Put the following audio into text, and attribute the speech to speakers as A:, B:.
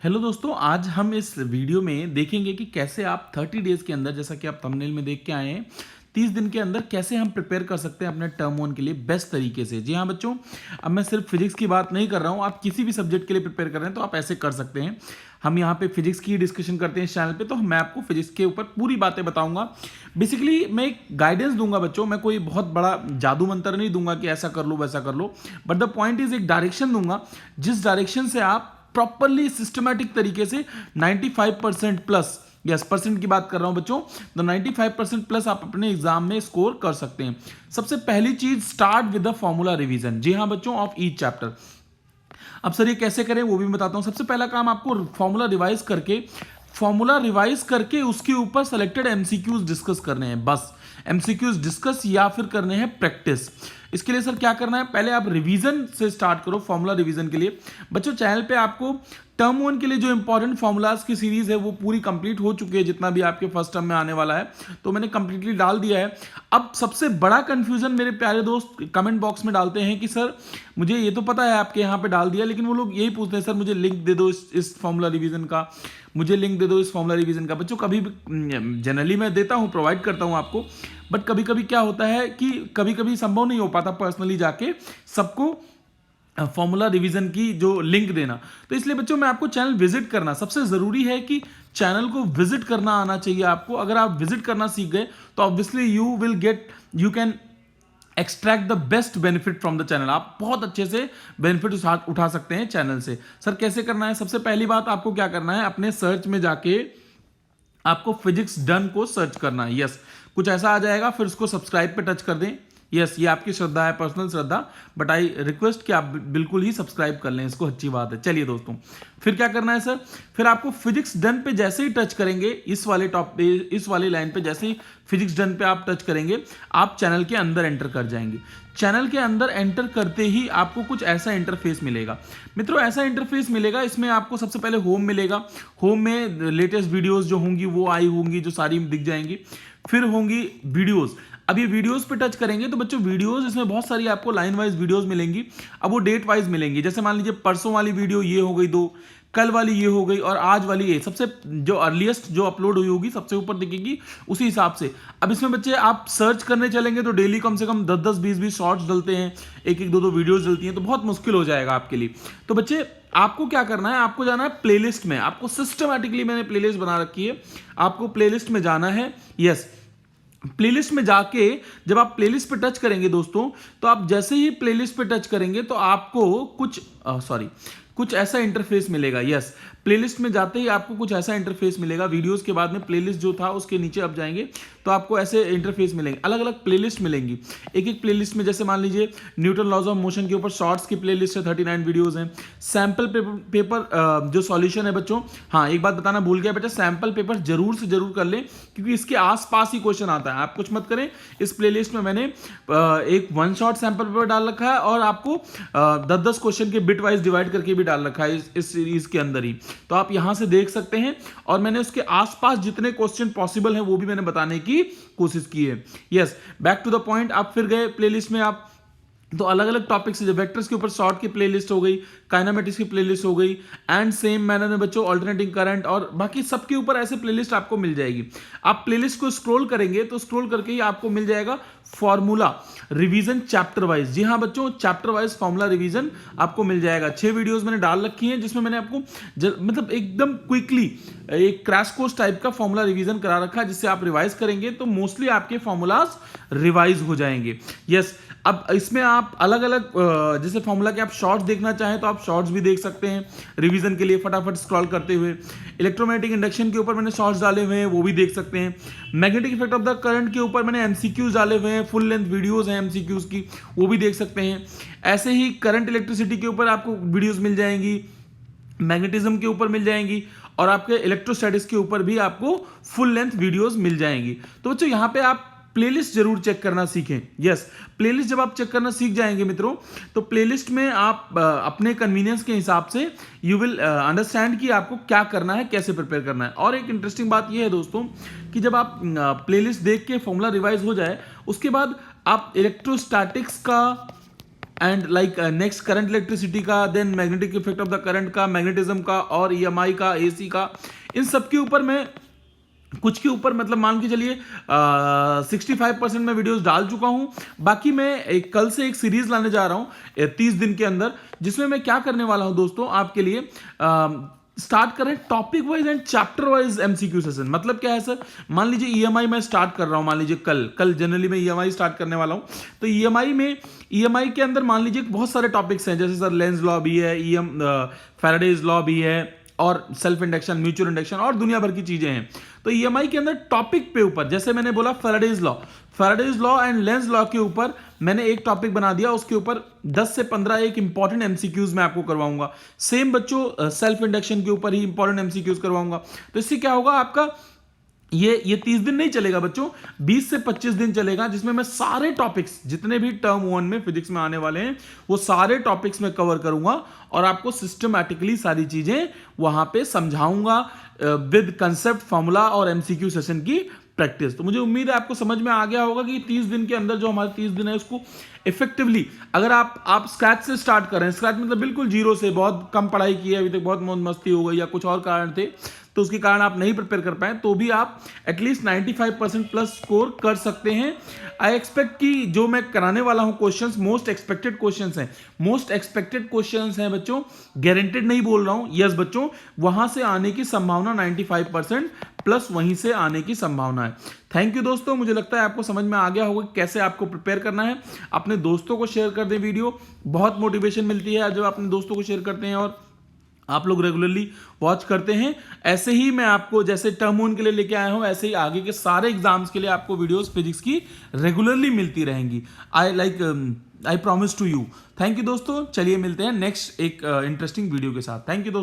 A: Hello दोस्तों, आज हम इस वीडियो में देखेंगे कि कैसे आप 30 डेज के अंदर, जैसा कि आप थंबनेल में देख के आए हैं, 30 दिन के अंदर कैसे हम प्रिपेयर कर सकते हैं अपने टर्म वन के लिए बेस्ट तरीके से। जी हाँ बच्चों, अब मैं सिर्फ फिजिक्स की बात नहीं कर रहा हूँ, आप किसी भी सब्जेक्ट के लिए प्रिपेयर कर रहे हैं तो आप ऐसे कर सकते हैं। हम यहाँ पे फिजिक्स की डिस्कशन करते हैं इस चैनल पे, तो मैं आपको फिजिक्स के ऊपर पूरी बातें बताऊंगा। बेसिकली मैं एक गाइडेंस दूंगा बच्चों, मैं कोई बहुत बड़ा जादू मंत्र नहीं दूंगा कि ऐसा कर लो वैसा कर लो, बट द पॉइंट इज एक डायरेक्शन दूंगा जिस डायरेक्शन से आप प्रॉपरली सिस्टमैटिक तरीके से 95% प्लस, यस परसेंट की बात कर रहा हूं बच्चों, तो 95% प्लस आप अपने एग्जाम में स्कोर कर सकते हैं। सबसे पहली चीज, start with the formula revision. जी हां बच्चों, ऑफ ईच चैप्टर। अब सर ये कैसे करें वो भी बताता हूं। सबसे पहला काम, आपको फॉर्मूला रिवाइज करके उसके ऊपर सेलेक्टेड एमसीक्यूज डिस्कस करने हैं। बस एमसीक्यूज डिस्कस या फिर करने हैं प्रैक्टिस। इसके लिए सर क्या करना है, पहले आप रिवीजन से स्टार्ट करो। फॉर्मूला रिवीजन के लिए बच्चों चैनल पे आपको टर्म वन के लिए जो इंपॉर्टेंट फॉर्मूलाज की सीरीज है वो पूरी कंप्लीट हो चुकी है, जितना भी आपके फर्स्ट टर्म में आने वाला है तो मैंने कंप्लीटली डाल दिया है। अब सबसे बड़ा कंफ्यूजन मेरे प्यारे दोस्त कमेंट बॉक्स में डालते हैं कि सर मुझे ये तो पता है आपके यहाँ पे डाल दिया, लेकिन वो लोग यही पूछते हैं सर मुझे लिंक दे दो इस फॉर्मूला रिवीजन का, मुझे लिंक दे दो इस फॉर्मूला रिवीजन का। बच्चों कभी जनरली मैं देता हूँ, प्रोवाइड करता हूँ आपको, बट कभी कभी क्या होता है कि कभी कभी संभव नहीं हो पाता पर्सनली जाके सबको फॉर्मूला रिवीजन की जो लिंक देना। तो इसलिए बच्चों मैं आपको चैनल विजिट करना, सबसे जरूरी है कि चैनल को विजिट करना आना चाहिए आपको। अगर आप विजिट करना सीख गए तो obviously you can extract the best benefit from the channel. आप बहुत अच्छे से बेनिफिट उठा सकते हैं चैनल से। सर कैसे करना है, सबसे पहली बात आपको क्या करना है, अपने सर्च में जाके आपको फिजिक्स डन को सर्च करना है। यस, कुछ ऐसा आ जाएगा, फिर उसको सब्सक्राइब पे टच कर दें। यस, ये आपकी श्रद्धा है, personal Shraddha, but I request कि आप बिल्कुल ही सब्सक्राइब कर लें इसको, अच्छी बात है। चलिए दोस्तों, फिर क्या करना है सर, फिर आपको फिजिक्स डन पे जैसे ही टच करेंगे, इस वाले लाइन पे जैसे ही फिजिक्स डन पे आप टच करेंगे, आप चैनल के अंदर एंटर कर जाएंगे। चैनल के अंदर एंटर करते ही आपको कुछ ऐसा इंटरफेस मिलेगा मित्रों, ऐसा इंटरफेस मिलेगा। इसमें आपको सबसे पहले होम मिलेगा। होम में लेटेस्ट वीडियोस जो होंगी वो आई होंगी, जो सारी दिख जाएंगी। फिर होंगी वीडियोस। अब ये वीडियोस पे टच करेंगे तो बच्चों वीडियोस, इसमें बहुत सारी आपको लाइन वाइज वीडियोस मिलेंगी। अब वो डेट वाइज मिलेंगी, जैसे मान लीजिए परसों वाली वीडियो ये हो गई 2, कल वाली ये हो गई, और आज वाली ये सबसे जो अर्लीस्ट जो अपलोड हुई होगी सबसे ऊपर दिखेगी उसी हिसाब से। अब इसमें बच्चे आप सर्च करने चलेंगे तो डेली कम से कम 10-10, 20-20 शॉर्ट्स डलते हैं, 1-1, 2-2 वीडियोस डलती हैं, तो बहुत मुश्किल हो जाएगा आपके लिए। तो बच्चे आपको क्या करना है, आपको जाना है प्लेलिस्ट में। आपको सिस्टमैटिकली मैंने प्लेलिस्ट बना रखी है, आपको प्लेलिस्ट में जाना है। यस, प्लेलिस्ट में जाके जब आप प्लेलिस्ट पे टच करेंगे दोस्तों, तो आप जैसे ही प्लेलिस्ट पे टच करेंगे तो आपको कुछ ऐसा इंटरफेस मिलेगा। यस, प्लेलिस्ट में जाते ही आपको कुछ ऐसा इंटरफेस मिलेगा। वीडियोस के बाद में प्लेलिस्ट जो था उसके नीचे आप जाएंगे तो आपको ऐसे इंटरफेस मिलेंगे, अलग अलग प्लेलिस्ट मिलेंगी। एक एक प्लेलिस्ट में जैसे मान लीजिए न्यूटन लॉज ऑफ मोशन के ऊपर शॉर्ट्स की प्लेलिस्ट है, 39 वीडियोस हैं। सैंपल पेपर जो सॉल्यूशन है बच्चों, हाँ एक बात बताना भूल गया बेटा, सैंपल पेपर जरूर से जरूर कर लें क्योंकि इसके आसपास ही क्वेश्चन आता है। आप कुछ मत करें, इस प्लेलिस्ट में मैंने एक 1 शॉट सैंपल पेपर डाल रखा है और आपको 10-10 क्वेश्चन के बिट वाइज डिवाइड करके भी डाल रखा है इस सीरीज के अंदर ही, तो आप यहां से देख सकते हैं। और मैंने उसके आसपास जितने क्वेश्चन पॉसिबल हैं वो भी मैंने बताने की कोशिश की है। Yes, back to the point, आप फिर गए प्लेलिस्ट में, आप तो अलग अलग टॉपिक्स, जो वेक्टर्स के ऊपर शॉर्ट की प्लेलिस्ट हो गई, काइनेमेटिक्स की प्लेलिस्ट हो गई, एंड सेम मैनर में बच्चों अल्टरनेटिंग करंट और बाकी सबके ऊपर ऐसे प्लेलिस्ट आपको मिल जाएगी। आप प्लेलिस्ट को स्क्रॉल करेंगे तो स्क्रॉल करके ही आपको मिल जाएगा फॉर्मूला रिवीजन चैप्टर वाइज। जी हाँ बच्चों, चैप्टर वाइज फॉर्मूला रिवीजन आपको मिल जाएगा। 6 वीडियोस मैंने डाल रखी हैं जिसमें मैंने आपको मतलब एकदम क्विकली एक क्रैश कोर्स टाइप का फॉर्मूला रिवीजन करा रखा है, जिससे आप रिवाइज करेंगे तो मोस्टली आपके फॉर्मूलाज रिवाइज हो जाएंगे। यस, अब इसमें आप अलग अलग जैसे फॉर्मूला के आप शॉर्ट्स देखना चाहें तो आप शॉर्ट्स भी देख सकते हैं रिवीजन के लिए, फटाफट स्क्रॉल करते हुए। इलेक्ट्रोमैग्नेटिक इंडक्शन के ऊपर मैंने शॉर्ट्स डाले हुए हैं, वो भी देख सकते हैं। Magnetic effect of the current के ऊपर मैंने एमसीक्यूज डाले हुए हैं, फुल लेंथ वीडियोस हैं एमसीक्यूज की, वो भी देख सकते हैं। ऐसे ही करंट इलेक्ट्रिसिटी के ऊपर आपको वीडियोस मिल जाएंगी, मैग्नेटिज्म के ऊपर मिल जाएंगी, और आपके इलेक्ट्रोस्टैटिक्स के ऊपर भी आपको फुल लेंथ वीडियोस मिल जाएंगी। तो बच्चों यहाँ पे आप प्लेलिस्ट जरूर चेक करना सीखें। यस, प्लेलिस्ट जब आप चेक करना सीख जाएंगे मित्रों, तो प्लेलिस्ट में आप अपने कन्वीनियंस के हिसाब से यू विल अंडरस्टैंड कि आपको क्या करना है, कैसे प्रिपेयर करना है। और एक इंटरेस्टिंग बात यह है दोस्तों कि जब आप प्लेलिस्ट देख के फॉर्मूला रिवाइज हो जाए, उसके बाद आप इलेक्ट्रोस्टैटिक्स का end like next current electricity का, then magnetic effect of the current का, मैग्नेटिज्म का और ईएमआई का, एसी का, इन सब के ऊपर मैं कुछ के ऊपर मतलब मान के चलिए 65% में वीडियोस डाल चुका हूं। बाकी मैं कल से एक सीरीज लाने जा रहा हूं 30 दिन के अंदर, जिसमें मैं क्या करने वाला हूं दोस्तों आपके लिए स्टार्ट करें topic wise and chapter wise MCQ session. मतलब क्या है सर, मान लीजिए ईएमआई मैं स्टार्ट कर रहा हूं, मान लीजिए कल जनरली मैं ईएमआई स्टार्ट करने वाला हूं। तो ईएमआई के अंदर मान लीजिए बहुत सारे टॉपिक्स हैं, जैसे सर लेंज लॉ भी है, फैराडेज लॉ भी है, और सेल्फ इंडक्शन, म्यूचुअल इंडक्शन और दुनिया भर की चीजें हैं। तो ईएमआई के अंदर टॉपिक पे ऊपर, जैसे मैंने बोला Faraday's law and Lenz law के ऊपर मैंने एक टॉपिक बना दिया, उसके ऊपर 10 से 15 एक इंपॉर्टेंट एमसीक्यूज मैं आपको करवाऊंगा। सेम बच्चों सेल्फ इंडक्शन के ऊपर ही इंपॉर्टेंट एमसीक्यूज करवाऊंगा। तो इससे क्या होगा, आपका ये 30 दिन नहीं चलेगा बच्चों, 20 से 25 दिन चलेगा, जिसमें मैं सारे टॉपिक्स जितने भी टर्म 1 में फिजिक्स में आने वाले हैं वो सारे टॉपिक्स में कवर करूंगा और आपको सिस्टमैटिकली सारी चीजें वहां पे समझाऊंगा विद कंसेप्ट, फॉर्मूला और एमसीक्यू सेशन की प्रैक्टिस। तो मुझे उम्मीद है आपको समझ में आ गया होगा कि 30 दिन के अंदर जो हमारे 30 दिन है उसको इफेक्टिवली, अगर आप स्क्रैच से स्टार्ट करें, स्क्रैच मतलब बिल्कुल जीरो से, बहुत कम पढ़ाई की है अभी तक, बहुत मौज मस्ती हो गई या कुछ और कारण थे तो उसके कारण आप नहीं प्रिपेयर कर पाए, तो भी आप एटलीस्ट 95% प्लस स्कोर कर सकते हैं। आई एक्सपेक्ट कि जो मैं कराने वाला हूं क्वेश्चंस मोस्ट एक्सपेक्टेड क्वेश्चंस हैं, मोस्ट एक्सपेक्टेड क्वेश्चंस हैं बच्चों, गारंटेड नहीं बोल रहा हूं। यस बच्चों, वहां से आने की संभावना 95% प्लस वहीं से आने की संभावना है। थैंक यू दोस्तों, मुझे लगता है आपको समझ में आ गया होगा कैसे आपको प्रिपेयर करना है। अपने दोस्तों को शेयर कर दें वीडियो, बहुत मोटिवेशन मिलती है जब अपने दोस्तों को शेयर करते हैं और आप लोग रेगुलरली वॉच करते हैं। ऐसे ही मैं आपको जैसे टर्म 1 के लिए लेके आया हूं, ऐसे ही आगे के सारे एग्जाम्स के लिए आपको वीडियोस फिजिक्स की रेगुलरली मिलती रहेंगी। I promise to you. Thank you दोस्तों, चलिए मिलते हैं नेक्स्ट एक इंटरेस्टिंग वीडियो के साथ। थैंक यू दोस्तों।